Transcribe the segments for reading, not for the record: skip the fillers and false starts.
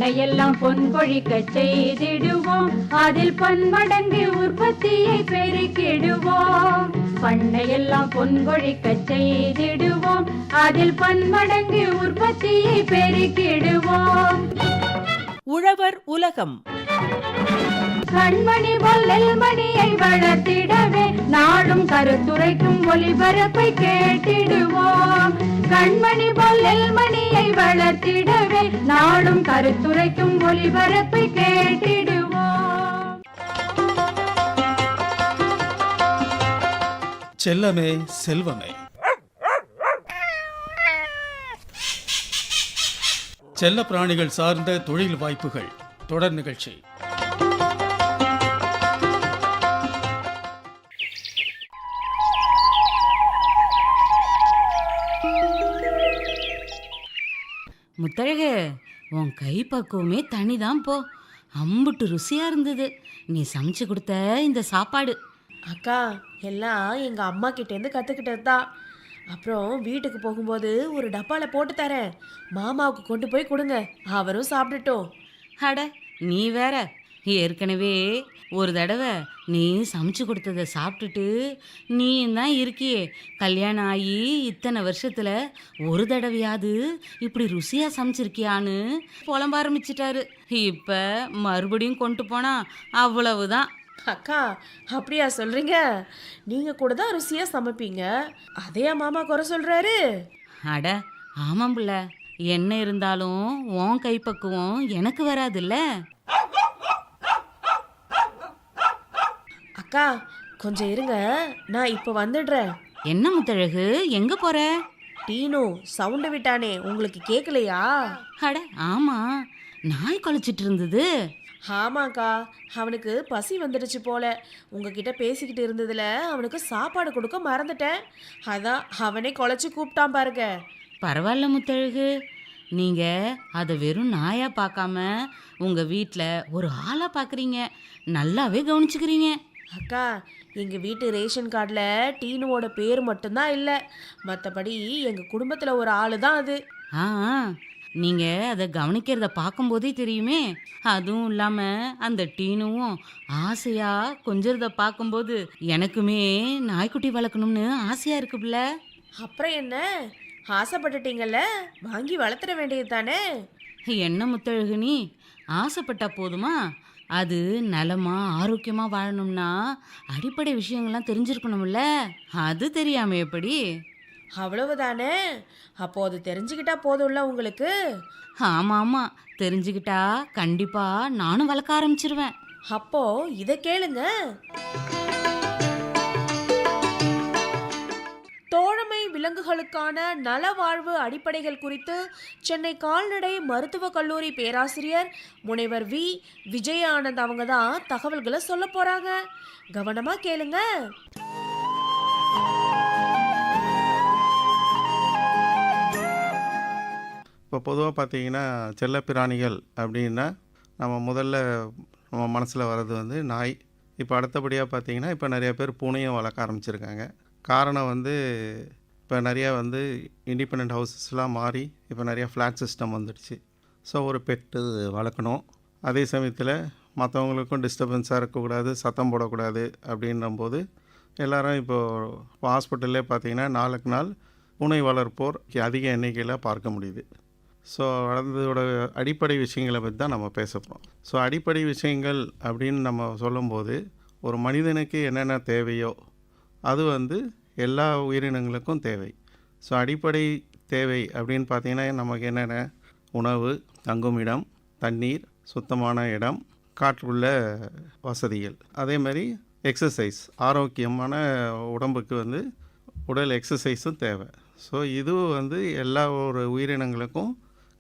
பண்ணையெல்லாம் பொன் கொழிக்க செய்திடுவோம், அதில் பன்மடங்கு உற்பத்தியை பெருக்கிடுவோம். பண்ணையெல்லாம் பொன் கொழிக்க செய்திடுவோம், அதில் பன்மடங்கு உற்பத்தியை பெருக்கிடுவோம். உழவர் உலகம். கண்மணி போல் நெல்மணியை வளர்த்திடவே நாடும் கருத்துரைக்கும் ஒலிபரப்பை கேட்டிடுவோம். கண்மணி போல் நெல்மணியை வளர்த்திடவே நாடும் கருத்துரைக்கும் ஒலிபரப்பை கேட்டிடுவோம். செல்லமே செல்வமே. செல்ல பிராணிகள் சார்ந்த தொழில் வாய்ப்புகள் தொடர் நிகழ்ச்சி. முத்தழகு, உன் கை பக்குவமே தனிதான் போ. அம்புட்டு ருசியாக இருந்தது நீ சமைச்சு கொடுத்த இந்த சாப்பாடு. அக்கா, எல்லாம் எங்கள் அம்மா கிட்டேருந்து கற்றுக்கிட்டது தான். அப்புறம் வீட்டுக்கு போகும்போது ஒரு டப்பாவில் போட்டு தரேன், மாமாவுக்கு கொண்டு போய் கொடுங்க, அவரும் சாப்பிட்டுட்டோம். அட நீ வேற, ஏற்கனவே ஒரு தடவை நீ சமைச்சு கொடுத்ததை சாப்பிட்டுட்டு நீ தான் இருக்கியே, கல்யாணம் ஆகி இத்தனை வருஷத்தில் ஒரு தடவையாவது இப்படி ருசியாக சமைச்சிருக்கியான்னு புலம்ப ஆரம்பிச்சிட்டாரு. இப்போ மறுபடியும் கொண்டு போனா அவ்வளவுதான். அக்கா, அப்படியா சொல்கிறீங்க? நீங்கள் கூட தான் ருசியாக சமைப்பீங்க, அதே மாமா குறை சொல்கிறாரு. அட ஆமாம் பிள்ள, என்ன இருந்தாலும் உன் கைப்பக்குவம் எனக்கு வராதுல்ல. அக்கா, கொஞ்சம் இருங்க, நான் இப்போ வந்துடுறேன். என்ன முத்தழகு, எங்க போற? டீனு சவுண்டு விட்டானே, உங்களுக்கு கேட்கலையா? அட ஆமா, நாய் குலைச்சிட்டு இருந்தது. ஆமாக்கா, அவனுக்கு பசி வந்துடுச்சு போல. உங்ககிட்ட பேசிக்கிட்டு இருந்ததுல அவனுக்கு சாப்பாடு கொடுக்க மறந்துட்டேன், அதான் அவனே குலைச்சி கூப்பிட்டான் பாருங்க. பரவாயில்ல முத்தழகு, நீங்க அதை வெறும் நாயா பார்க்காம உங்க வீட்டில் ஒரு ஆளா பார்க்குறீங்க, நல்லாவே கவனிச்சுக்கிறீங்க. அக்கா, எங்கள் வீட்டு ரேஷன் கார்டில் டீனுவோட பேர் மட்டும்தான் இல்லை, மற்றபடி எங்கள் குடும்பத்தில் ஒரு ஆள் தான் அது. ஆ, நீங்கள் அதை கவனிக்கிறத பார்க்கும்போதே தெரியுமே. அதுவும் இல்லாமல் அந்த டீனுவும் ஆசையாக கொஞ்சறத பார்க்கும்போது எனக்குமே நாய்க்குட்டி வளர்க்கணும்னு ஆசையாக இருக்குல்ல. அப்புறம் என்ன, ஆசைப்பட்டுட்டீங்கல்ல, வாங்கி வளர்த்துட வேண்டியது தானே. என்ன முத்தழகு, நீ ஆசைப்பட்டா போதுமா? அது நலமா ஆரோக்கியமாக வாழணும்னா அடிப்படை விஷயங்கள்லாம் தெரிஞ்சிருக்கணும்ல, அது தெரியாம எப்படி? அவ்வளவுதானே, அப்போ அது தெரிஞ்சுக்கிட்டா போதும்ல உங்களுக்கு. ஆமாம் ஆமாம், தெரிஞ்சுக்கிட்டா கண்டிப்பாக நானும் வளர்க்க ஆரம்பிச்சிருவேன். அப்போ இதை கேளுங்க. தோழமை விலங்குகளுக்கான நலவாழ்வு அடிப்படைகள் குறித்து சென்னை கால்நடை மருத்துவக் கல்லூரி பேராசிரியர் முனைவர் வி விஜயானந்த் அவங்க தான் தகவல்களை சொல்ல போறாங்க. கவனமா கேளுங்க. இப்போ பொதுவாக பார்த்தீங்கன்னா செல்லப்பிராணிகள் அப்படின்னா நம்ம முதல்ல நம்ம மனசில் வர்றது வந்து நாய். இப்போ அடுத்தபடியாக பார்த்தீங்கன்னா இப்போ நிறைய பேர் பூனையும் வளர்க்க ஆரம்பிச்சிருக்காங்க. காரணம் வந்து இப்போ நிறையா வந்து இண்டிபெண்ட் ஹவுசஸ்லாம் மாறி இப்போ நிறையா ஃப்ளாட் சிஸ்டம் வந்துடுச்சு. ஸோ ஒரு பெட்டு வளர்க்கணும், அதே சமயத்தில் மற்றவங்களுக்கும் டிஸ்டர்பன்ஸாக இருக்கக்கூடாது, சத்தம் போடக்கூடாது. அப்படின்றம்போது எல்லோரும் இப்போது ஹாஸ்பிட்டல்லே பார்த்திங்கன்னா நாளுக்கு நாள் பூனை வளர்ப்போர் அதிக எண்ணிக்கையில் பார்க்க முடியுது. ஸோ அதோட அடிப்படை விஷயங்களை பற்றி தான் நம்ம பேச போகிறோம். ஸோ அடிப்படை விஷயங்கள் அப்படின்னு நம்ம சொல்லும்போது ஒரு மனிதனுக்கு என்னென்ன தேவையோ அது வந்து எல்லா உயிரினங்களுக்கும் தேவை. ஸோ அடிப்படை தேவை அப்படின்னு பார்த்திங்கன்னா நமக்கு என்னென்ன, உணவு, தங்குமிடம், தண்ணீர், சுத்தமான இடம், காற்றுள்ள வசதிகள், அதே மாதிரி எக்ஸசைஸ், ஆரோக்கியமான உடம்புக்கு வந்து உடல் எக்ஸசைஸும் தேவை. ஸோ இது வந்து எல்லா ஒரு உயிரினங்களுக்கும்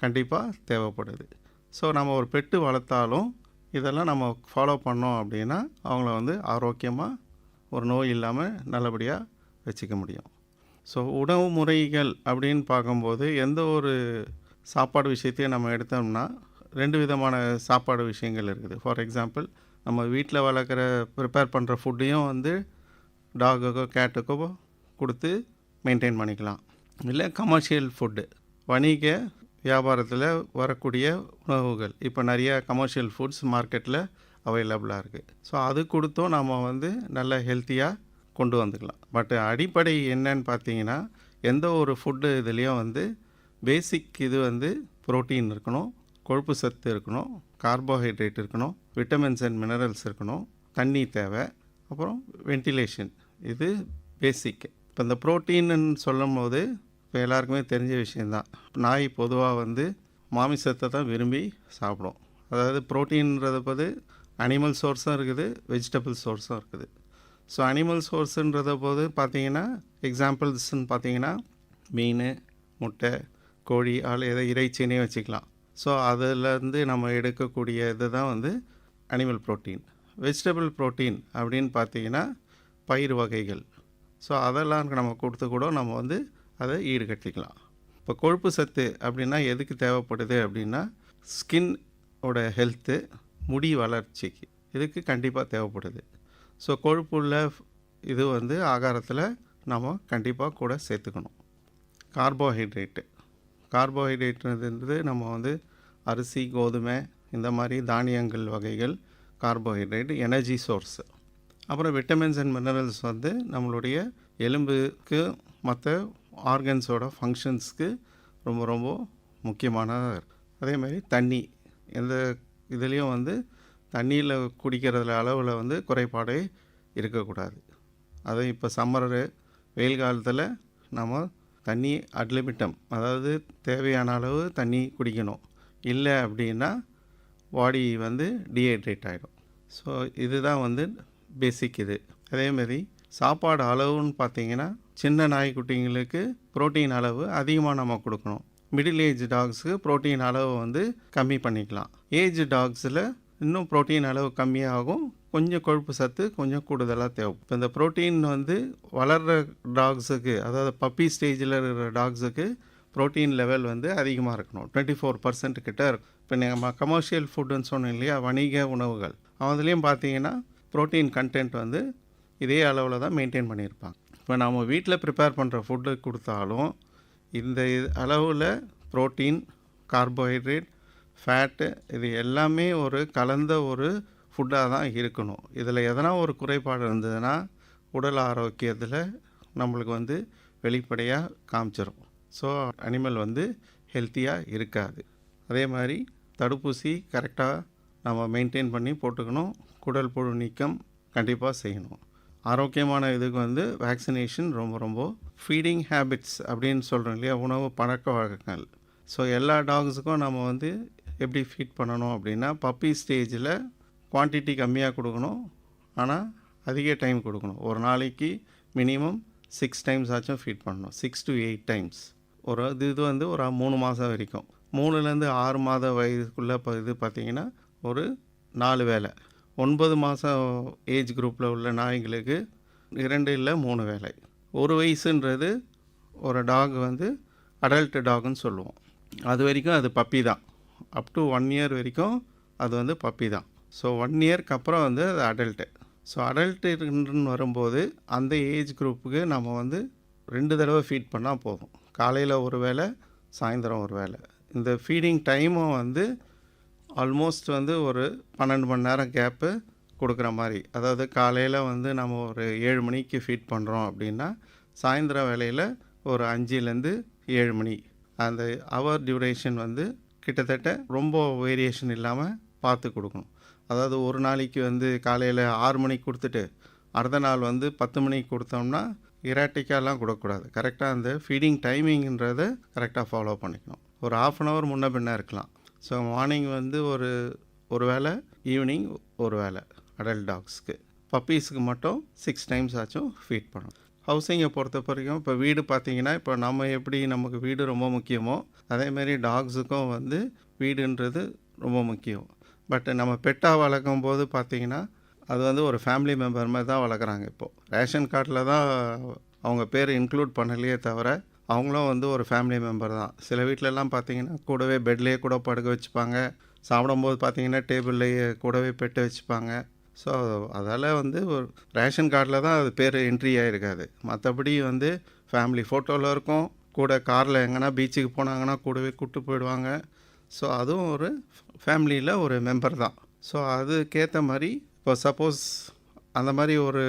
கண்டிப்பாக தேவைப்படுது. ஸோ நம்ம ஒரு பெட்டு வளர்த்தாலும் இதெல்லாம் நம்ம ஃபாலோ பண்ணோம் அப்படின்னா அவங்கள வந்து ஆரோக்கியமாக ஒரு நோய் இல்லாமல் நல்லபடியாக வச்சுக்க முடியும். ஸோ உணவு முறைகள் அப்படின்னு பார்க்கும்போது எந்த ஒரு சாப்பாடு விஷயத்தையும் நம்ம எடுத்தோம்னா 2 விதமான சாப்பாடு விஷயங்கள் இருக்குது. ஃபார் எக்ஸாம்பிள், நம்ம வீட்டில் வளர்க்குற ப்ரிப்பேர் பண்ணுற ஃபுட்டையும் வந்து டாகுக்கோ கேட்டுக்கோ கொடுத்து மெயின்டைன் பண்ணிக்கலாம். இல்லை கமர்ஷியல் ஃபுட்டு, வணிக வியாபாரத்தில் வரக்கூடிய உணவுகள் இப்போ நிறைய கமர்ஷியல் ஃபுட்ஸ் மார்க்கெட்டில் அவைலபிளாக இருக்குது. ஸோ அது கொடுத்தும் நம்ம வந்து நல்ல ஹெல்த்தியாக கொண்டு வந்துக்கலாம். பட் அடிப்படை என்னன்னு பார்த்தீங்கன்னா, எந்த ஒரு ஃபுட்டு இதுலேயும் வந்து பேசிக் இது வந்து புரோட்டீன் இருக்கணும், கொழுப்பு சத்து இருக்கணும், கார்போஹைட்ரேட் இருக்கணும், விட்டமின்ஸ் அண்ட் மினரல்ஸ் இருக்கணும், தண்ணி தேவை, அப்புறம் வென்டிலேஷன். இது பேசிக். இப்போ இந்த புரோட்டீன்னு சொல்லும் போது இப்போ எல்லாருக்குமே தெரிஞ்ச விஷயந்தான். நாய் பொதுவாக வந்து மாமிசத்தை தான் விரும்பி சாப்பிடும். அதாவது புரோட்டீன்றது போது அனிமல் சோர்ஸும் இருக்குது, வெஜிடபிள் சோர்ஸும் இருக்குது. ஸோ அனிமல் சோர்ஸுன்றத போது பார்த்தீங்கன்னா எக்ஸாம்பிள்ஸ்ன்னு பார்த்தீங்கன்னா மீன், முட்டை, கோழி, ஆள் எதை இறைச்சினே வச்சுக்கலாம். ஸோ அதிலேருந்து நம்ம எடுக்கக்கூடிய இது தான் வந்து அனிமல் புரோட்டீன். வெஜிடபிள் புரோட்டீன் அப்படின்னு பார்த்தீங்கன்னா பயிர் வகைகள். ஸோ அதெல்லாம் நம்ம கொடுத்து கூட நம்ம வந்து அதை ஈடுகட்டிக்கலாம். இப்போ கொழுப்பு சத்து அப்படின்னா எதுக்கு தேவைப்படுது அப்படின்னா ஸ்கின்னோட ஹெல்த்து, முடி வளர்ச்சிக்கு இதுக்கு கண்டிப்பாக தேவைப்படுது. ஸோ கொழுப்புள்ள இது வந்து ஆகாரத்தில் நம்ம கண்டிப்பாக கூட சேர்த்துக்கணும். கார்போஹைட்ரேட்டுன்றது நம்ம வந்து அரிசி, கோதுமை, இந்த மாதிரி தானியங்கள் வகைகள் கார்போஹைட்ரேட் எனர்ஜி சோர்ஸு. அப்புறம் விட்டமின்ஸ் அண்ட் மினரல்ஸ் வந்து நம்மளுடைய எலும்புக்கு மற்ற ஆர்கன்ஸோட ஃபங்க்ஷன்ஸ்க்கு ரொம்ப ரொம்ப முக்கியமானதாக இருக்குது. அதேமாதிரி தண்ணி, எந்த இதுலேயும் வந்து தண்ணியில் குடிக்கிறதுல அளவில் வந்து குறைபாடே இருக்கக்கூடாது. அது இப்போ சம்மரு, வெயில் காலத்தில் நம்ம தண்ணி அட்லிமிட்டம், அதாவது தேவையான அளவு தண்ணி குடிக்கணும். இல்லை அப்படின்னா பாடி வந்து டீஹைட்ரேட் ஆகிடும். ஸோ இதுதான் வந்து பேசிக் இது. அதேமாதிரி சாப்பாடு அளவுன்னு பார்த்தீங்கன்னா சின்ன நாய்க்குட்டிங்களுக்கு புரோட்டீன் அளவு அதிகமாக நம்ம கொடுக்கணும். மிடில் ஏஜ் டாக்ஸுக்கு புரோட்டீன் அளவு வந்து கம்மி பண்ணிக்கலாம். ஏஜ் டாக்ஸில் இன்னும் புரோட்டீன் அளவு கம்மியாகும், கொஞ்சம் கொழுப்பு சத்து கொஞ்சம் கூடுதலாக தேவை. இப்போ இந்த புரோட்டீன் வந்து வளர்கிற டாக்ஸுக்கு, அதாவது பப்பி ஸ்டேஜில் இருக்கிற டாக்ஸுக்கு புரோட்டீன் லெவல் வந்து அதிகமாக இருக்கணும். 24% கிட்ட இருக்கும். இப்போ நம்ம கமர்ஷியல் ஃபுட்டுன்னு சொன்னோம் இல்லையா, வணிக உணவுகள், அதுலேயும் பார்த்தீங்கன்னா புரோட்டீன் கண்டென்ட் வந்து இதே அளவில் தான் மெயின்டைன் பண்ணியிருப்பாங்க. இப்போ நம்ம வீட்டில் ப்ரிப்பேர் பண்ணுற ஃபுட்டு கொடுத்தாலும் இந்த அளவில் புரோட்டீன், கார்போஹைட்ரேட், ஃபேட்டு இது எல்லாமே ஒரு கலந்த ஒரு ஃபுட்டாக தான் இருக்கணும். இதில் எதனா ஒரு குறைபாடு இருந்ததுன்னா உடல் ஆரோக்கியத்தில் நம்மளுக்கு வந்து வெளிப்படையாக காமிச்சிடும். ஸோ அனிமல் வந்து ஹெல்த்தியாக இருக்காது. அதே மாதிரி தடுப்பூசி கரெக்டாக நம்ம மெயின்டைன் பண்ணி போட்டுக்கணும். குடல் புழு நீக்கம் கண்டிப்பாக செய்யணும். ஆரோக்கியமான இதுக்கு வந்து வேக்சினேஷன் ரொம்ப ரொம்ப. ஃபீடிங் ஹேபிட்ஸ் அப்படின்னு சொல்கிறோம் இல்லையா, உணவு பழக்க வழக்கங்கள். ஸோ எல்லா டாக்ஸுக்கும் நம்ம வந்து எப்படி ஃபீட் பண்ணணும் அப்படின்னா, பப்பி ஸ்டேஜில் குவான்டிட்டி கம்மியாக கொடுக்கணும், ஆனால் அதிக டைம் கொடுக்கணும். ஒரு நாளைக்கு மினிமம் 6 டைம்ஸ் ஆச்சும் ஃபீட் பண்ணணும். 6 to 8 டைம்ஸ். ஒரு இது வந்து ஒரு 3 மாதம் வரைக்கும். 3லேருந்து 6 மாத வயதுக்குள்ளே இது பார்த்திங்கன்னா ஒரு 4 வேளை. 9 மாதம் ஏஜ் குரூப்பில் உள்ள நாய்களுக்கு 2 இல்லை 3 வேளை. 1 வயசுன்றது ஒரு டாக் வந்து அடல்ட் டாக்னு சொல்லுவோம். அது வரைக்கும் அது பப்பி தான். அப் டு 1 இயர் வரைக்கும் அது வந்து பப்பி தான். ஸோ 1 இயர்க்கு அப்புறம் வந்து அது அடல்ட்டு. ஸோ அடல்ட்டுன்னு வரும்போது அந்த ஏஜ் குரூப்புக்கு நம்ம வந்து 2 தடவை ஃபீட் பண்ணால் போதும். காலையில் ஒரு வேளை, சாயந்தரம் ஒரு வேளை. இந்த ஃபீடிங் டைமும் வந்து ஆல்மோஸ்ட் வந்து ஒரு 12 மணி நேரம் கேப்பு கொடுக்குற மாதிரி. அதாவது காலையில் வந்து நம்ம ஒரு 7 மணிக்கு ஃபீட் பண்ணுறோம் அப்படின்னா சாயந்தரம் வேளையில் ஒரு 5லேருந்து 7 மணி. அந்த ஹவர் டியூரேஷன் வந்து கிட்டத்தட்ட ரொம்ப வேரியேஷன் இல்லாமல் பார்த்து கொடுக்கணும். அதாவது ஒரு நாளைக்கு வந்து காலையில் 6 மணிக்கு கொடுத்துட்டு அடுத்த நாள் வந்து 10 மணிக்கு கொடுத்தோம்னா இராட்டிக்காலாம் கொடுக்கக்கூடாது. கரெக்டாக அந்த ஃபீடிங் டைமிங்கிறத கரெக்டாக ஃபாலோ பண்ணிக்கணும். ஒரு 1/2 hour முன்ன பின்ன இருக்கலாம். ஸோ மார்னிங் வந்து ஒரு வேளை, ஈவினிங் ஒரு வேளை அடல்ட் டாக்ஸ்க்கு. பப்பீஸுக்கு மட்டும் 6 டைம்ஸ் ஆச்சும் ஃபீட் பண்ணணும். ஹவுசிங்கை பொறுத்த வரைக்கும் இப்போ வீடு பார்த்திங்கன்னா, இப்போ நம்ம எப்படி நமக்கு வீடு ரொம்ப முக்கியமோ அதேமாரி டாக்ஸுக்கும் வந்து வீடுன்றது ரொம்ப முக்கியம். பட் நம்ம பெட்டாக வளர்க்கும் போது பார்த்திங்கன்னா அது வந்து ஒரு ஃபேமிலி மெம்பர் மாதிரி தான் வளர்க்குறாங்க. இப்போது ரேஷன் கார்டில் தான் அவங்க பேர் இன்க்ளூட் பண்ணலையே தவிர அவங்களும் வந்து ஒரு ஃபேமிலி மெம்பர் தான். சில வீட்டிலலாம் பார்த்திங்கன்னா கூடவே பெட்லேயே கூட படுக்க வச்சுப்பாங்க. சாப்பிடும்போது பார்த்திங்கன்னா டேபிள்லேயே கூடவே பெட்டு வச்சுப்பாங்க. ஸோ அதால் வந்து ஒரு ரேஷன் கார்டில் தான் அது பேர் என்ட்ரி ஆகிருக்காது. மற்றபடி வந்து ஃபேமிலி ஃபோட்டோவில் இருக்கும், கூட காரில் எங்கன்னா பீச்சுக்கு போனாங்கன்னா கூடவே கூப்பிட்டு போயிடுவாங்க. ஸோ அதுவும் ஒரு ஃபேமிலியில் ஒரு மெம்பர் தான். ஸோ அதுக்கேற்ற மாதிரி இப்போ சப்போஸ் அந்த மாதிரி ஒரு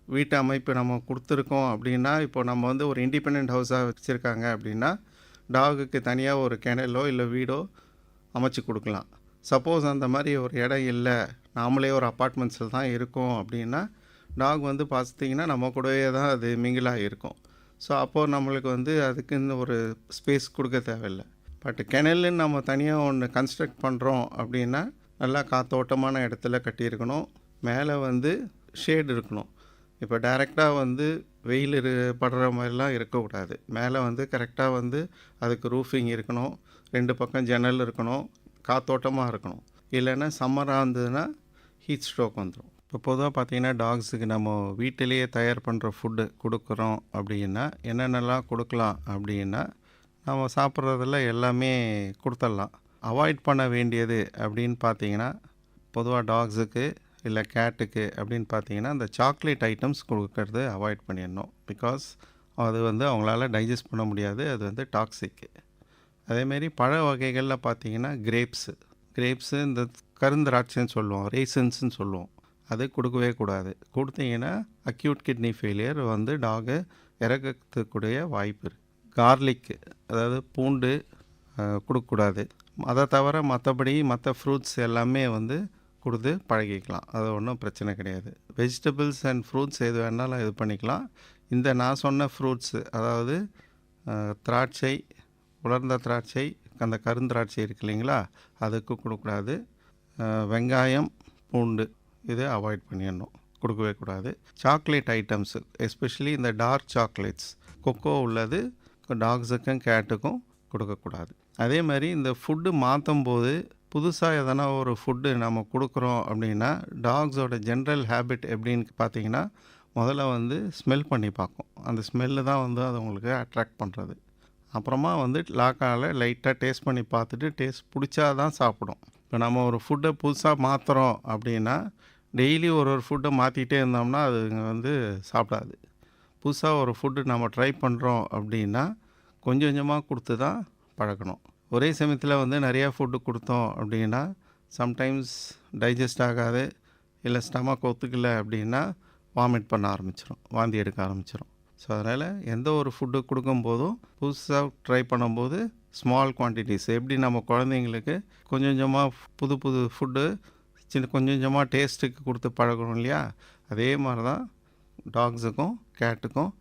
வீட்டு அமைப்பு நம்ம கொடுத்துருக்கோம் அப்படின்னா, இப்போ நம்ம வந்து ஒரு இண்டிபெண்டன்ட் ஹவுஸாக வச்சுருக்காங்க அப்படின்னா, டாகுக்கு தனியாக ஒரு கிணலோ இல்லை வீடோ அமைச்சு கொடுக்கலாம். சப்போஸ் அந்த மாதிரி ஒரு இடம் இல்லை, நாமளே ஒரு அப்பார்ட்மெண்ட்ஸில் தான் இருக்கோம் அப்படின்னா, டாக் வந்து பார்த்திங்கன்னா நம்ம கூடவே தான் அது மிங்கிளாக இருக்கும். ஸோ அப்போது நம்மளுக்கு வந்து அதுக்குன்னு ஒரு ஸ்பேஸ் கொடுக்க தேவையில்லை. பட் கிணல்னு நம்ம தனியாக ஒன்று கன்ஸ்ட்ரக்ட் பண்ணுறோம் அப்படின்னா, நல்லா காத்தோட்டமான இடத்துல கட்டியிருக்கணும். மேலே வந்து ஷேட் இருக்கணும். இப்போ டைரெக்டாக வந்து வெயில் படுற மாதிரிலாம் இருக்கக்கூடாது. மேலே வந்து கரெக்டாக வந்து அதுக்கு ரூஃபிங் இருக்கணும், 2 பக்கம் ஜன்னல் இருக்கணும், காத்தோட்டமாக இருக்கணும். இல்லைன்னா சம்மராக இருந்ததுன்னா ஹீட் ஸ்ட்ரோக் வந்துடும். இப்போ பொதுவாக பார்த்திங்கன்னா டாக்ஸுக்கு நம்ம வீட்டிலேயே தயார் பண்ணுற ஃபுட்டு கொடுக்குறோம் அப்படின்னா என்னென்னலாம் கொடுக்கலாம் அப்படின்னா, நம்ம சாப்பிட்றதில் எல்லாமே கொடுத்துடலாம். அவாய்ட் பண்ண வேண்டியது அப்படின்னு பார்த்தீங்கன்னா, பொதுவாக டாக்ஸுக்கு இல்லை கேட்டுக்கு அப்படின்னு பார்த்தீங்கன்னா, இந்த சாக்லேட் ஐட்டம்ஸ் கொடுக்கறது அவாய்ட் பண்ணிடணும். பிகாஸ் அது வந்து அவங்களால டைஜஸ்ட் பண்ண முடியாது, அது வந்து டாக்ஸிக்கு. அதேமாரி பழ வகைகளில் பார்த்தீங்கன்னா கிரேப்ஸு இந்த கருந்திராட்சைன்னு சொல்லுவோம், ரேசன்ஸ்ன்னு சொல்லுவோம், அது கொடுக்கவே கூடாது. கொடுத்தீங்கன்னா அக்யூட் கிட்னி ஃபெயிலியர் வந்து டாகு இறக்கக்கூடிய வாய்ப்பு இருக்குது. கார்லிக்கு, அதாவது பூண்டு கொடுக்கக்கூடாது. அதை தவிர மற்றபடி மற்ற ஃப்ரூட்ஸ் எல்லாமே வந்து கொடுத்து பழகிக்கலாம், அது ஒன்றும் பிரச்சனை கிடையாது. வெஜிடபிள்ஸ் அண்ட் ஃப்ரூட்ஸ் எது வேணாலும் இது பண்ணிக்கலாம். இந்த நான் சொன்ன ஃப்ரூட்ஸு, அதாவது திராட்சை, உலர்ந்த திராட்சை, அந்த கருந்திராட்சை இருக்கு இல்லைங்களா, அதுக்கு கொடுக்கக்கூடாது. வெங்காயம், பூண்டு இதை அவாய்ட் பண்ணிடணும், கொடுக்கவே கூடாது. சாக்லேட் ஐட்டம்ஸு, எஸ்பெஷலி இந்த டார்க் சாக்லேட்ஸ், கொக்கோ உள்ளது டாக்ஸுக்கும் கேட்டுக்கும் கொடுக்கக்கூடாது. அதே மாதிரி இந்த ஃபுட்டு மாற்றும் போது புதுசாக எதனா ஒரு ஃபுட்டு நம்ம கொடுக்குறோம் அப்படின்னா, டாக்ஸோட ஜென்ரல் ஹேபிட் எப்படின்னு பார்த்தீங்கன்னா, முதல்ல வந்து ஸ்மெல் பண்ணி பார்க்கும். அந்த ஸ்மெல்லு தான் வந்து அது உங்களுக்கு அட்ராக்ட் பண்ணுறது. அப்புறமா வந்து லாக்கால் லைட்டாக டேஸ்ட் பண்ணி பார்த்துட்டு டேஸ்ட் பிடிச்சா தான் சாப்பிடும். இப்போ நம்ம ஒரு ஃபுட்டை புதுசாக மாற்றுறோம் அப்படின்னா, டெய்லி ஒரு ஃபுட்டை மாற்றிக்கிட்டே இருந்தோம்னா அது வந்து சாப்பிடாது. புதுசாக ஒரு ஃபுட்டு நம்ம ட்ரை பண்ணுறோம் அப்படின்னா கொஞ்சம் கொஞ்சமாக கொடுத்து தான் பழக்கணும். ஒரே சமயத்தில் வந்து நிறையா ஃபுட்டு கொடுத்தோம் அப்படின்னா சம்டைம்ஸ் டைஜஸ்ட் ஆகாது, இல்லை ஸ்டமக் ஒத்துக்கலை அப்படின்னா வாமிட் பண்ண ஆரம்பிச்சிடும், வாந்தி எடுக்க ஆரம்பிச்சிடும். ஸோ அதனால் எந்த ஒரு ஃபுட்டு கொடுக்கும்போதும் புதுசாக ட்ரை பண்ணும்போது ஸ்மால் குவான்டிட்டிஸ், எப்படி நம்ம குழந்தைங்களுக்கு கொஞ்சம் கொஞ்சமாக புது ஃபுட்டு கொஞ்சம் கொஞ்சமாக டேஸ்ட்டுக்கு கொடுத்து பழகணும் இல்லையா, அதே மாதிரி தான் டாக்ஸுக்கும் கேட்டுக்கும்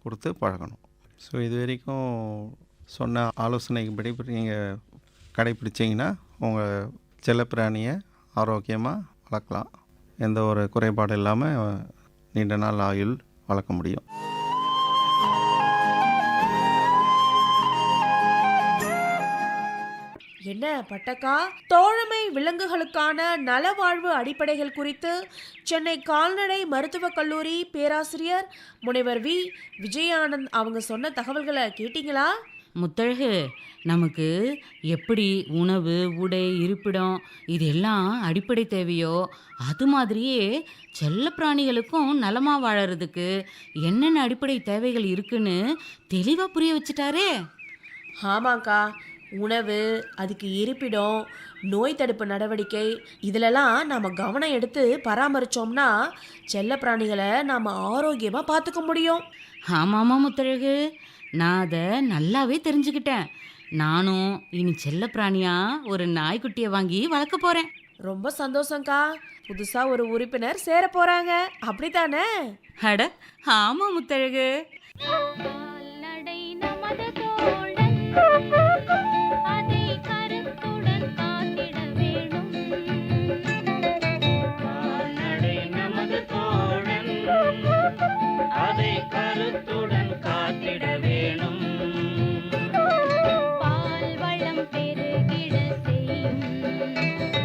கொடுத்து பழகணும். ஸோ இது வரைக்கும் சொன்ன ஆலோசனைப்படி நீங்கள் கடைப்பிடிச்சிங்கன்னா உங்கள் செல்லப்பிராணியை ஆரோக்கியமாக வளர்க்கலாம். எந்த ஒரு குறைபாடு இல்லாமல் நீண்ட நாள் ஆயுள் வளர்க்க முடியும். என்ன பட்டக்கா, தோழமை விலங்குகளுக்கான நலவாழ்வு அடிப்படைகள் குறித்து சென்னை கால்நடை மருத்துவக் கல்லூரி பேராசிரியர் முனைவர் வி. விஜயானந்த் அவங்க சொன்ன தகவல்களை கேட்டிங்களா? முத்தழகு, நமக்கு எப்படி உணவு, உடை, இருப்பிடம் இதெல்லாம் அடிப்படை தேவையோ அது மாதிரியே செல்ல பிராணிகளுக்கும் நலமாக வாழறதுக்கு என்னென்ன அடிப்படை தேவைகள் இருக்குன்னு தெளிவாக புரிய வச்சுட்டாரே. ஆமாக்கா, உணவு, அதுக்கு இருப்பிடம், நோய் தடுப்பு நடவடிக்கை இதிலெல்லாம் நாம் கவனம் எடுத்து பராமரித்தோம்னா செல்ல பிராணிகளை நாம் ஆரோக்கியமாக பார்த்துக்க முடியும். ஆமாம் முத்தழகு, நான் அதை நல்லாவே தெரிஞ்சுக்கிட்டேன். நானும் இனி செல்ல பிராணியாக ஒரு நாய்க்குட்டியை வாங்கி வளர்க்க போகிறேன். ரொம்ப சந்தோஷங்க்கா. புதுசாக ஒரு உறுப்பினர் சேர போகிறாங்க, அப்படித்தானே? அட ஆமாம் முத்தழகு. கால்நடை நமது தோழன், அதை கருத்துடன் காத்திட வேணும். கால்நடை நமது தோழன், அதை கருத்துடன் காத்திட வேணும். பால் வளம் பெருகிட செய்யும்,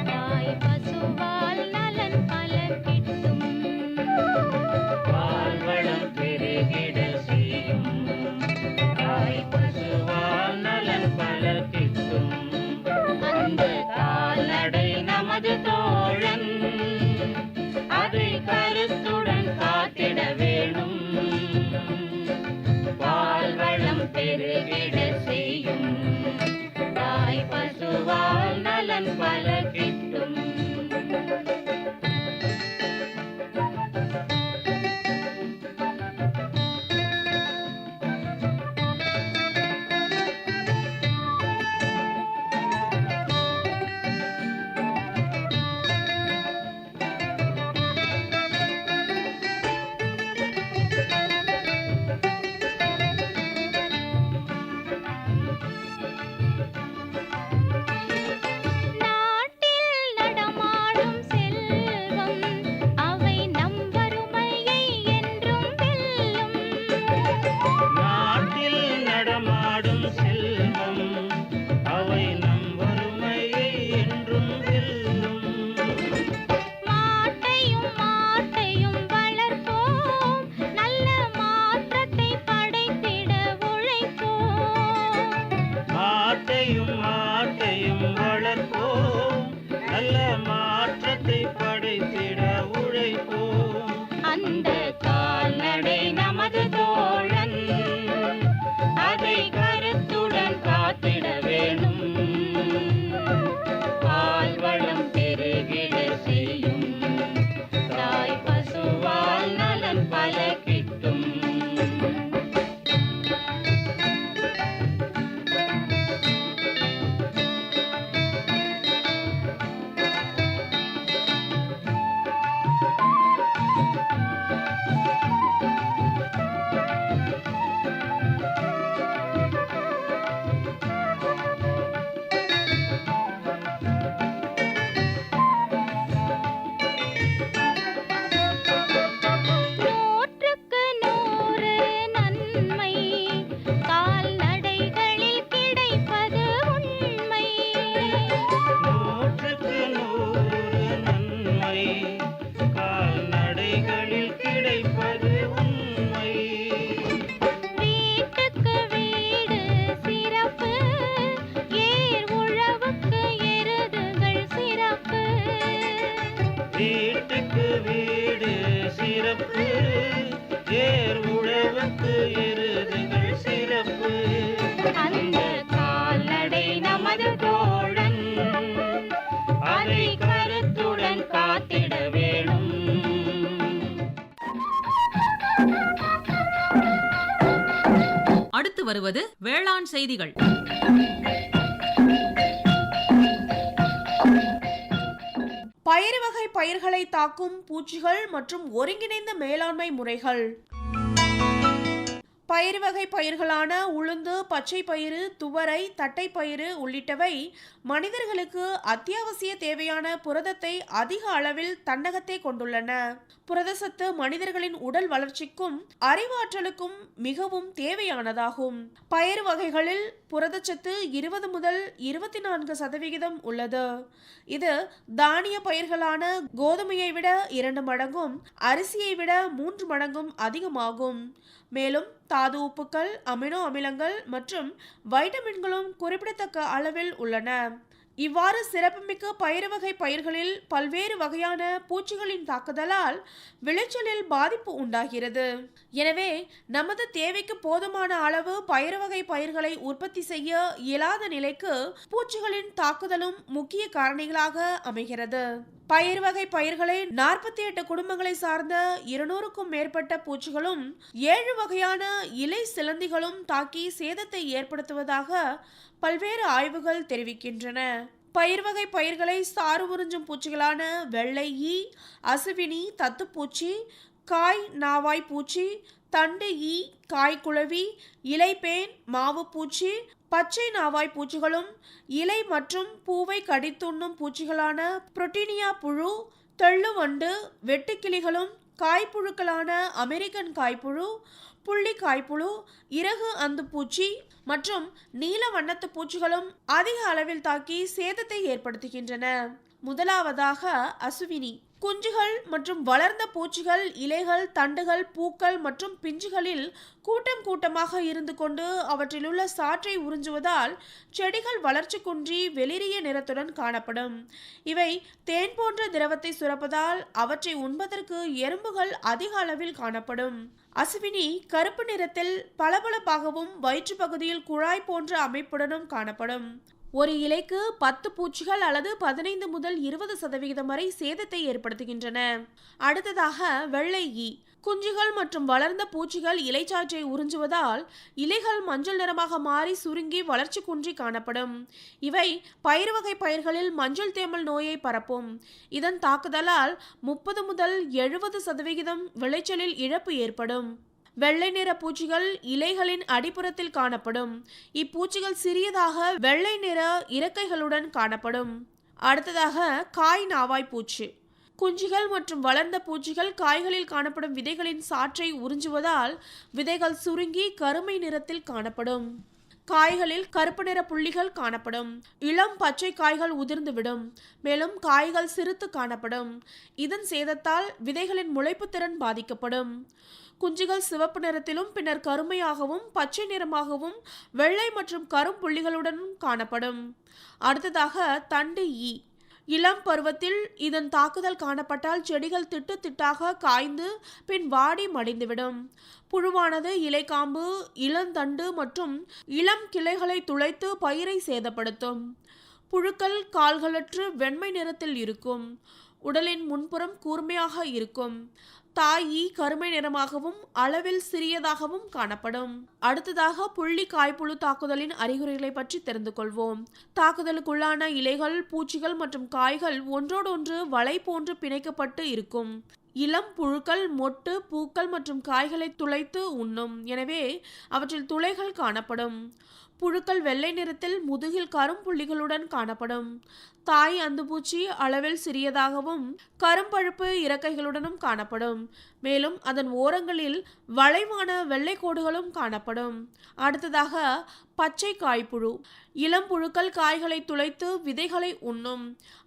தாய் பசுவால் நலன் பல கிட்டும். பால் வளம் பெருகிட செய்யும், தாய் பசுவால் நலன் பல கிட்டும். அந்த கால்நடை நமது தோழன், அதை கருத்துடன் காத்திட வேணும். பால் வளம் பெருகிட வருவது வேளாண் செய்திகள். பயிர் வகை பயிர்களை தாக்கும் பூச்சிகள் மற்றும் ஒருங்கிணைந்த மேலாண்மை முறைகள். பயிர் வகை பயிர்களான உளுந்து, பச்சை பயிறு, துவரை, தட்டைப்பயிறு உள்ளிட்டவை மனிதர்களுக்கு அத்தியாவசிய தேவையான புரதத்தை அதிக அளவில் தன்னகத்தே கொண்டுள்ளன. புரதச்சத்து மனிதர்களின் உடல் வளர்ச்சிக்கும் அறிவாற்றலுக்கும் மிகவும் தேவையானதாகும். பயிர் வகைகளில் புரதச்சத்து 20 முதல் 24% உள்ளது. இது தானிய பயிர்களான கோதுமையை விட 2 மடங்கும் அரிசியை விட 3 மடங்கும் அதிகமாகும். மேலும் தாது உப்புக்கள், அமினோ அமிலங்கள் மற்றும் வைட்டமின்களும் குறிப்பிடத்தக்க அளவில் உள்ளன. இவ்வாறு சிறப்புமிக்க பயிர் வகை பயிர்களில் பல்வேறு வகையான பூச்சிகளின் தாக்குதலால் விளைச்சலில் பாதிப்பு உண்டாகிறது. எனவே நமது தேவைக்கு போதுமான அளவு பயிர் வகை பயிர்களை உற்பத்தி செய்ய இயலாத நிலைக்கு பூச்சிகளின் தாக்குதலும் முக்கிய காரணிகளாக அமைகிறது. பயிர் வகை பயிர்களை 48 குடும்பங்களை சார்ந்த 200க்கும் மேற்பட்ட பூச்சிகளும் 7 வகையான இலை சிலந்திகளும் தாக்கி சேதத்தை ஏற்படுத்துவதாக பல்வேறு ஆய்வுகள் தெரிவிக்கின்றன. பயிர் வகை பயிர்களை சாறு உறிஞ்சும் பூச்சிகளான வெள்ளை ஈ, அசுவினி, தத்துப்பூச்சி, காய் நாவாய் பூச்சி, தண்டு ஈ, காய்குளவி, இலைப்பேன், மாவு பூச்சி, பச்சை நாவாய் பூச்சிகளும் இலை மற்றும் பூவை கடித்துண்ணும் பூச்சிகளான புரோட்டீனியா புழு, தெள்ளுவண்டு, வெட்டுக்கிளிகளும் காய்ப்புழுக்களான அமெரிக்கன் காய்ப்புழு, புள்ளி காய்ப்புழு, இறகு அந்து பூச்சி மற்றும் நீல வண்ணத்து பூச்சிகளும் அதிக அளவில் தாக்கி சேதத்தை ஏற்படுத்துகின்றன. முதலாவதாக அசுவினி. குஞ்சுகள் மற்றும் வளர்ந்த பூச்சிகள் இலைகள், தண்டுகள், பூக்கள் மற்றும் பிஞ்சுகளில் கூட்டம் கூட்டமாக இருந்து கொண்டு அவற்றிலுள்ள சாற்றை உறிஞ்சுவதால் செடிகள் வளர்ச்சி குன்றி வெளிரிய நிறத்துடன் காணப்படும். இவை தேன் போன்ற திரவத்தை சுரப்பதால் அவற்றை உண்பதற்கு எறும்புகள் அதிக அளவில் காணப்படும். அசுவினி கருப்பு நிறத்தில் பளபளப்பாகவும் வயிற்று பகுதியில் குழாய் போன்ற அமைப்புடனும் காணப்படும். ஒரு இலைக்கு 10 பூச்சிகள் அல்லது 15 முதல் 20% வரை சேதத்தை ஏற்படுத்துகின்றன. அடுத்ததாக வெள்ளை ஈ. குஞ்சுகள் மற்றும் வளர்ந்த பூச்சிகள் இலைச்சாற்றை உறிஞ்சுவதால் இலைகள் மஞ்சள் நிறமாக மாறி சுருங்கி வளர்ச்சி குன்றி காணப்படும். இவை பயிர் வகை பயிர்களில் மஞ்சள் தேமல் நோயை பரப்பும். இதன் தாக்குதலால் 30 முதல் 70% விளைச்சலில் இழப்பு ஏற்படும். வெள்ளை நிற பூச்சிகள் இலைகளின் அடிப்புறத்தில் காணப்படும். இப்பூச்சிகள் சிறியதாக வெள்ளை நிற இறக்கைகளுடன் காணப்படும். அடுத்ததாக காய் நாவாய் பூச்சி. குஞ்சுகள் மற்றும் வளர்ந்த பூச்சிகள் காய்களில் காணப்படும் விதைகளின் சாற்றை உறிஞ்சுவதால் விதைகள் சுருங்கி கருமை நிறத்தில் காணப்படும். காய்களில் கருப்பு நிற புள்ளிகள் காணப்படும். இளம் பச்சை காய்கள் உதிர்ந்துவிடும். மேலும் காய்கள் சிறுத்து காணப்படும். இதன் சேதத்தால் விதைகளின் முளைப்பு திறன் பாதிக்கப்படும். குஞ்சுகள் சிவப்பு நிறத்திலும் பின்னர் கருமையாகவும் பச்சை நிறமாகவும் வெள்ளை மற்றும் கரும்புள்ளிகளுடனும் காணப்படும். அடுத்ததாக தண்டு ஈ. இளம் பருவத்தில் இதன் தாக்குதல் காணப்பட்டால் செடிகள் திட்டு திட்டாக காய்ந்து பின் வாடி மடிந்துவிடும். புழுவானது இலைக்காம்பு, இளந்தண்டு மற்றும் இளம் கிளைகளை துளைத்து பயிரை சேதப்படுத்தும். புழுக்கள் கால்களற்று வெண்மை நிறத்தில் இருக்கும். உடலின் முன்புறம் கூர்மையாக இருக்கும். தாயி கருமை நிறமாகவும் அளவில் சிறியதாகவும் காணப்படும். அடுத்ததாக புள்ளி காய்ப்புழு தாக்குதலின் அறிகுறிகளை பற்றி தெரிந்து கொள்வோம். தாக்குதலுக்குள்ளான இலைகள், பூச்சிகள் மற்றும் காய்கள் ஒன்றோடொன்று வலை போன்று பிணைக்கப்பட்டு இருக்கும். இளம் புழுக்கள் மொட்டு, பூக்கள் மற்றும் காய்களை துளைத்து உண்ணும். எனவே அவற்றில் துளைகள் காணப்படும். புழுக்கள் வெள்ளை நிறத்தில் முதுகில் கரும்புள்ளிகளுடன் காணப்படும். தாய் அந்துப்பூச்சி அளவில் சிறியதாகவும் கரும்பழுப்பு இறக்கைகளுடனும் காணப்படும். மேலும் அதன் ஓரங்களில் வளைவான வெள்ளை கோடுகளும் காணப்படும். அடுத்ததாக பச்சை காய்ப்புழு. இளம் புழுக்கள் காய்களை துளைத்து விதைகளை உண்ணும்.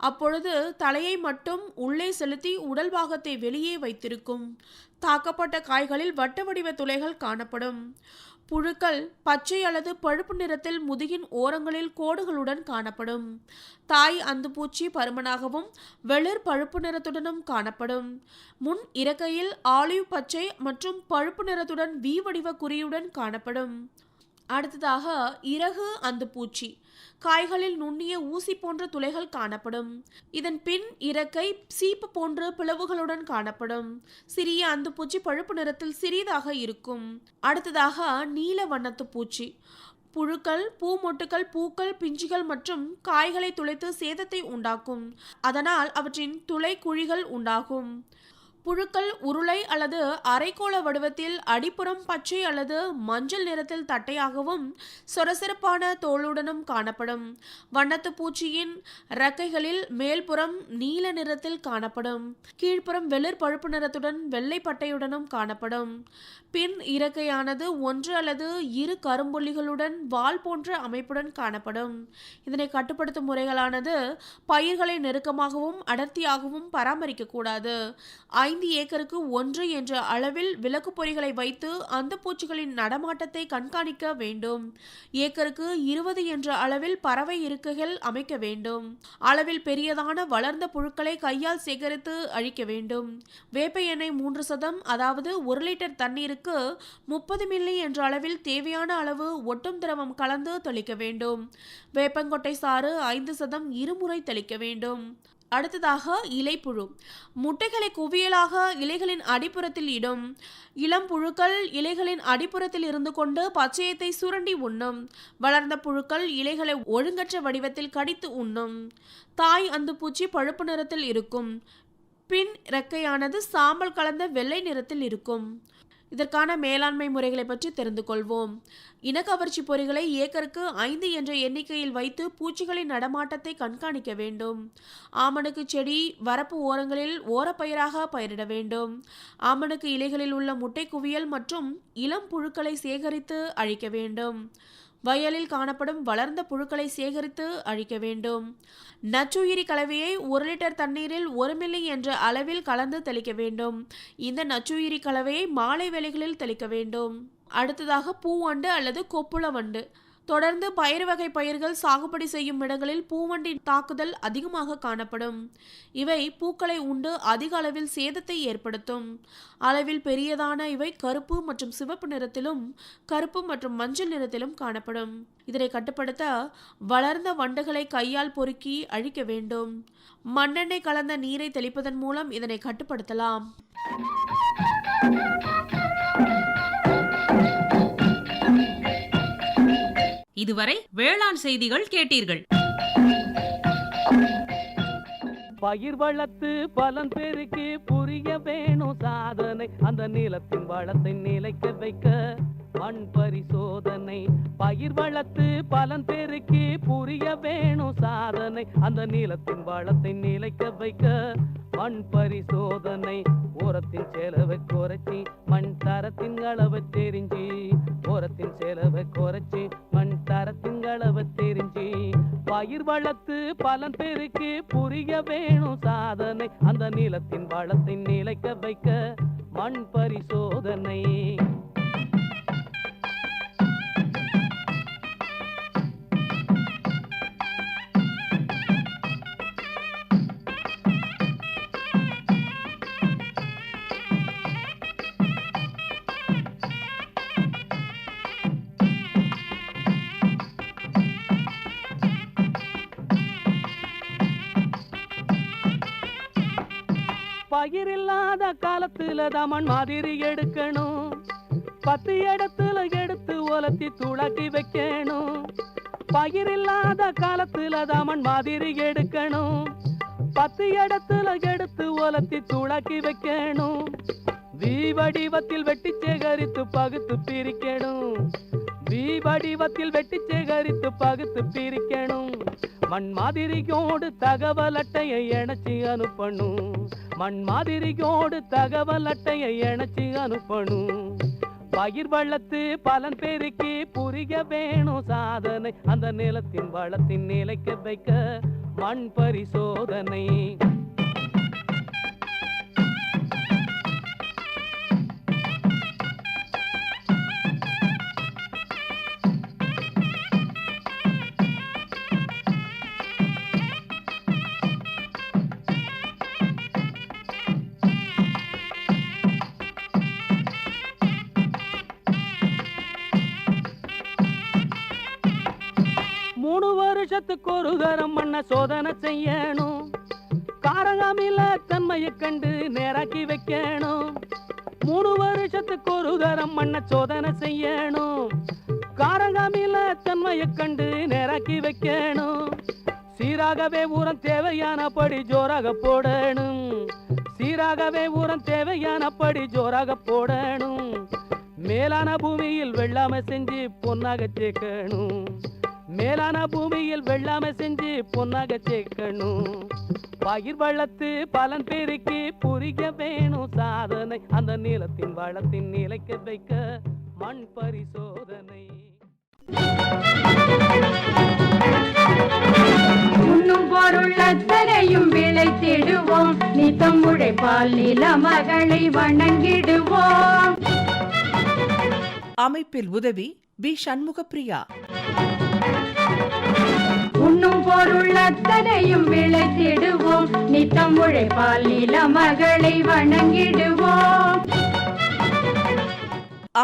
அப்பொழுது தலையை மட்டும் உள்ளே செலுத்தி உடல் பாகத்தை வெளியே வைத்திருக்கும். தாக்கப்பட்ட காய்களில் வட்ட வடிவ துளைகள் காணப்படும். புழுக்கள் பச்சை அல்லது பழுப்பு நிறத்தில் முதுகின் ஓரங்களில் கோடுகளுடன் காணப்படும். தாய் அந்துப்பூச்சி பருமனாகவும் வெளிர் பழுப்பு நிறத்துடனும் காணப்படும். முன் இறக்கையில் ஆலிவ் பச்சை மற்றும் பழுப்பு நிறத்துடன் வி வடிவ குறியுடன் காணப்படும். அடுத்ததாக இறகு அந்து பூச்சி. காய்களில் நுண்ணிய ஊசி போன்ற துளைகள் காணப்படும். இதன் பின் இறக்கை சீப்பு போன்ற பிளவுகளுடன் காணப்படும். சிறிய அந்துப்பூச்சி பழுப்பு நிறத்தில் சிறியதாக இருக்கும். அடுத்ததாக நீல வண்ணத்து பூச்சி. புழுக்கள், பூமொட்டுகள், பூக்கள், பிஞ்சுகள் மற்றும் காய்களை துளைத்து சேதத்தை உண்டாக்கும். அதனால் அவற்றின் துளை குழிகள் உண்டாகும். புழுக்கள் உருளை அல்லது அரைக்கோள வடிவத்தில் அடிப்புறம் பச்சை அல்லது மஞ்சள் நிறத்தில் தட்டையாகவும் சொரசொரப்பான தோலுடனும் காணப்படும். வண்ணத்து பூச்சியின் இறக்கைகளில் மேல்புறம் நீல நிறத்தில் காணப்படும். கீழ்ப்புறம் வெளிர் பழுப்பு நிறத்துடன் வெள்ளை பட்டையுடனும் காணப்படும். பின் இறக்கையானது ஒன்று அல்லது இரு கரும்புள்ளிகளுடன் வால் போன்ற அமைப்புடன் காணப்படும். இதனை கட்டுப்படுத்தும் முறைகளானது பயிர்களை நெருக்கமாகவும் அடர்த்தியாகவும் பராமரிக்கக்கூடாது. 5 ஏக்கருக்கு 1 என்ற அளவில் விளக்கு பொறிகளை வைத்து அந்த பூச்சிகளின் நடமாட்டத்தை கண்காணிக்க வேண்டும். ஏக்கருக்கு 20 என்ற அளவில் பறவை இருக்கைகள் அமைக்க வேண்டும். அளவில் பெரியதான வளர்ந்த புழுக்களை கையால் சேகரித்து அழிக்க வேண்டும். வேப்ப எண்ணெய் 3% அதாவது 1 லிட்டர் தண்ணீருக்கு 30 மில்லி என்ற அளவில் தேவையான அளவு ஒட்டும் திரவம் கலந்து தெளிக்க வேண்டும். வேப்பங்கொட்டை சாறு 5% இருமுறை தெளிக்க வேண்டும். அடுத்ததாக இலைப்புழு. முட்டைகளை குவியலாக இலைகளின் அடிப்புறத்தில் இடும். இளம் புழுக்கள் இலைகளின் அடிப்புறத்தில் இருந்து கொண்டு பச்சையத்தை சுரண்டி உண்ணும். வளர்ந்த புழுக்கள் இலைகளை ஒழுங்கற்ற வடிவத்தில் கடித்து உண்ணும். தாய் அந்துப்பூச்சி பழுப்பு நிறத்தில் இருக்கும். பின் இறக்கையானது சாம்பல் கலந்த வெள்ளை நிறத்தில் இருக்கும். இதற்கான மேலாண்மை முறைகளை பற்றி தெரிந்து கொள்வோம். இனக்கவர்ச்சி பொறிகளை ஏக்கருக்கு 5 என்ற எண்ணிக்கையில் வைத்து பூச்சிகளின் நடமாட்டத்தை கண்காணிக்க வேண்டும். ஆமணக்கு செடி வரப்பு ஓரங்களில் ஓரப்பயிராக பயிரிட வேண்டும். ஆமணக்கு இலைகளில் உள்ள முட்டை குவியல் மற்றும் இளம் புழுக்களை சேகரித்து அழிக்க வேண்டும். வயலில் காணப்படும் வளர்ந்த புழுக்களை சேகரித்து அழிக்க வேண்டும். நச்சுயிரி கலவையை 1 லிட்டர் தண்ணீரில் 1 மில்லி என்ற அளவில் கலந்து தெளிக்க வேண்டும். இந்த நச்சுயிரி கலவையை மாலை வேளைகளில் தெளிக்க வேண்டும். அடுத்ததாக பூவண்டு அல்லது கொப்புள வண்டு. தொடர்ந்து பயிர் வகை பயிர்கள் சாகுபடி செய்யும் இடங்களில் பூவண்டின் தாக்குதல் அதிகமாக காணப்படும். இவை பூக்களை உண்டு அதிக அளவில் சேதத்தை ஏற்படுத்தும். அளவில் பெரியதான இவை கருப்பு மற்றும் சிவப்பு நிறத்திலும் கருப்பு மற்றும் மஞ்சள் நிறத்திலும் காணப்படும். இதனை கட்டுப்படுத்த வளர்ந்த வண்டுகளை கையால் பொறுக்கி அழிக்க வேண்டும். மண்ணெண்ணெய் கலந்த நீரை தெளிப்பதன் மூலம் இதனை கட்டுப்படுத்தலாம். இதுவரை வேளாண் செய்திகள் கேட்டீர்கள். பயிர் வளர்த்து பலன் பெருக்கி புரிய வேணும் சாதனை, அந்த நிலத்தின் வளத்தை நிலைக்க வைக்க மண் பரிசோதனை. பயிர் வளர்த்து பலன் பெருக்கி புரிய வேணும் சாதனை, அந்த நிலத்தின் வளத்தை நிலைக்க வைக்க மண் பரிசோதனை. உரத்தின் செலவை குறைச்சி மண் தரத்தின் அளவை தெரிஞ்சு, உரத்தின் செலவை குறைச்சி மண் தரத்தின் அளவை தெரிஞ்சு, பயிர் வளர்த்து பலன் பெருக்கி புரிய வேணும் சாதனை, அந்த நிலத்தின் வளத்தை நிலைக்க வைக்க மண் பரிசோதனை. பயிர் இல்லாத காலத்துல தான் மண் மாதிரி எடுக்கணும். 10 இடத்துல எடுத்து உலர்த்தி துளாக்கி வைக்கணும். பயிர் இல்லாத காலத்துல தான் மண் மாதிரி எடுக்கணும். 10 இடத்துல எடுத்து உலர்த்தி துளாக்கி வைக்கணும். வடிவத்தில் வெட்டி சேகரித்து பகுத்து பிரிக்கணும். வடிவத்தில் வெட்டி சேகரித்து பகுத்து பிரிக்கணும். மண் மாதிரியோடு தகவல் அட்டையை இணைச்சி அனுப்பணும். மண் மாதிரியோடு தகவல் அட்டையை இணைச்சி அனுப்பணும். பயிர் வளர்த்து பலன் பெருக்கி புரிய வேணும் சாதனை, அந்த நிலத்தின் வளத்தின் நிலைக்க வைக்க மண் பரிசோதனை. 3 வருஷத்துக்கு ஒரு தரம் மண்ண சோதனை செய்யணும். காரங்காமில தன்மையை கண்டு நேராக்கி வைக்கணும். 3 வருஷத்துக்கு ஒரு தரம் மண்ண சோதனை செய்யணும். காரங்காமில தன்மையை கண்டு நேராக்கி வைக்கணும். சீராகவே உரம் தேவையானபடி ஜோராக போடணும். சீராகவே உரம் தேவையானபடி ஜோராக போடணும். மேலான பூமியில் வெள்ளாமை செஞ்சு பொன்னாக சேர்க்கணும். மேலான பூமியில் வெள்ளாமை செஞ்சு பொன்னாக சேர்க்கணும். பயிர் வளர்த்து பலன் பெருக்கி புரிய வேணும் சாதனை. அந்த நிலத்தின் வளத்தின் நிலைக்க வைக்க மண் பரிசோதனை. உண்ணும் பொருள் அத்தனையும் விளைத்திடுவோம். நித்தம் உழைப்பால் நில மகளை வணங்கிடுவோம். அமைப்பில் உதவி பி. சண்முகப்பிரியா. உண்ணும் பொருள் அத்தனையும் விளைத்திடுவோம். நித்தம் உழைப்பால் நில மகளை வணங்கிடுவோம்.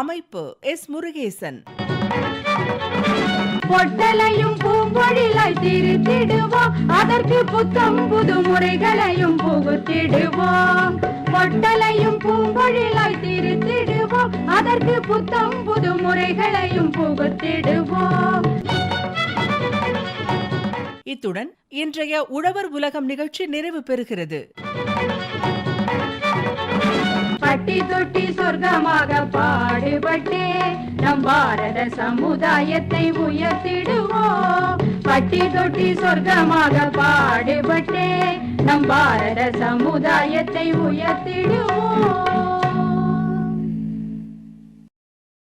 அமைப்பு எஸ். முருகேசன். பொட்டலையும் பூம்பொழிலாய் திருத்திடுவோம். அதற்கு புத்தம் புது முறைகளையும் புகுத்திடுவோம். பொட்டலையும் பூம்பொழிலாய் திருத்திடுவோம். அதற்கு புத்தம் புது முறைகளையும் புகுத்திடுவோம். இத்துடன் இன்றைய உழவர் உலகம் நிகழ்ச்சி நிறைவு பெறுகிறது. பட்டி தொட்டி சொர்க்கமாக பாடுபட்டே நம் பாரத சமுதாயத்தை உயர்த்திடுவோம். பட்டி தொட்டி சொர்க்கமாக பாடுபட்டே நம் பாரத சமுதாயத்தை உயர்த்திடுவோம்.